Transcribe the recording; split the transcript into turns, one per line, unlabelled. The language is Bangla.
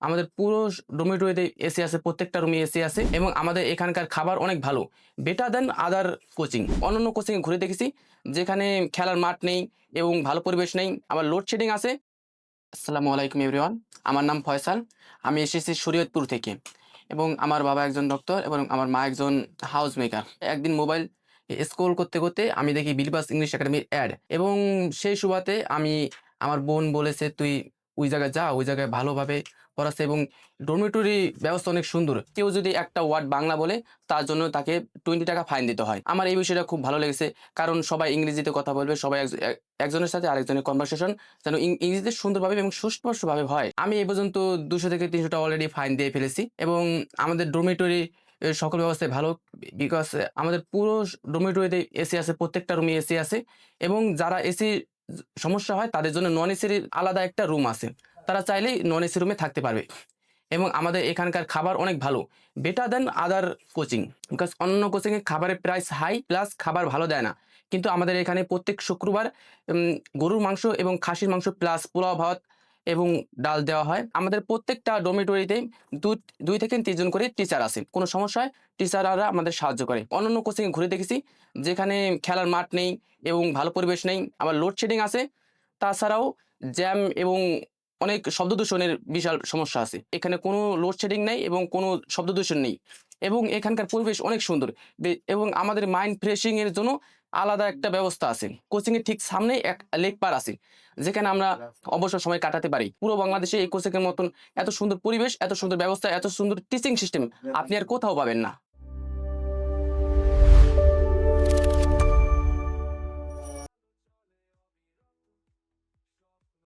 আমাদের পুরো ডরমিটরিতে এসি আছে, প্রত্যেকটা রুমে এসি আছে এবং আমাদের এখানকার খাবার অনেক ভালো, বেটার দেন আদার কোচিং। অন্যান্য কোচিংয়ে ঘুরে দেখেছি যেখানে খেলার মাঠ নেই এবং ভালো পরিবেশ নেই, আবার লোডশেডিং আছে। আসসালামু আলাইকুম এভরিওয়ান, আমার নাম ফয়সাল। আমি এসেছি শরীয়তপুর থেকে এবং আমার বাবা একজন ডক্টর এবং আমার মা একজন হাউস মেকার। একদিন মোবাইল স্ক্রল করতে করতে আমি দেখি বিলবাস ইংলিশ একাডেমির অ্যাড, এবং সেই সুবাদে আমার বোন বলেছে তুই ওই জায়গায় যা, ওই জায়গায় ভালোভাবে পড়াচ্ছে এবং ডরমিটরি ব্যবস্থা অনেক সুন্দর। কেউ যদি একটা ওয়ার্ড বাংলা বলে তার জন্য তাকে 20 টাকা ফাইন দিতে হয়। আমার এই বিষয়টা খুব ভালো লেগেছে, কারণ সবাই ইংরেজিতে কথা বলবে, সবাই একজনের সাথে আরেকজনের কনভারসেশন যেন ইংরেজিতে সুন্দরভাবে এবং সুস্পষ্টভাবে হয়। আমি এই পর্যন্ত 200 থেকে 300 টাকা অলরেডি ফাইন দিয়ে ফেলেছি এবং আমাদের ডরমিটরি সকল ব্যবস্থায় ভালো, বিকজ আমাদের পুরো ডরমিটরিতে এসি আছে, প্রত্যেকটা রুমে এসি আছে এবং যারা এসি সমস্যা হয় তাদের জন্য নন এসির আলাদা একটা রুম আছে, তারা চাইলেই নন এসি রুমে থাকতে পারবে। এবং আমাদের এখানকার খাবার অনেক ভালো, better then other coaching, because অন্য কোচিংয়ে খাবারের প্রাইস হাই প্লাস খাবার ভালো দেয় না, কিন্তু আমাদের এখানে প্রত্যেক শুক্রবার গরুর মাংস এবং খাসির মাংস প্লাস পোলাও ভাত এবং ডাল দেওয়া হয়। আমাদের প্রত্যেকটা ডরমিটরিতে দুই থেকে 3 জন করে টিচার আছে, কোনো সমস্যা হয় টিচাররা আমাদের সাহায্য করে। অন্যান্য কোচিংয়ে ঘুরে দেখেছি যেখানে খেলার মাঠ নেই এবং ভালো পরিবেশ নেই, আবার লোডশেডিং আছে, তাছাড়াও জ্যাম এবং অনেক শব্দ দূষণের বিশাল সমস্যা আছে। এখানে কোনো লোডশেডিং নেই এবং কোনো শব্দ দূষণ নেই এবং এখানকার পরিবেশ অনেক সুন্দর। এবং আমাদের মাইন্ড ফ্রেশিং এর জন্য আলাদা একটা ব্যবস্থা আছে। কোচিং এর ঠিক সামনে এক লেক পার আছে, যেখানে আমরা অবসর সময় কাটাতে পারি। পুরো বাংলাদেশে এই কোচিং এর মতন এত সুন্দর পরিবেশ, এত সুন্দর ব্যবস্থা, এত সুন্দর টিচিং সিস্টেম আপনি আর কোথাও পাবেন না।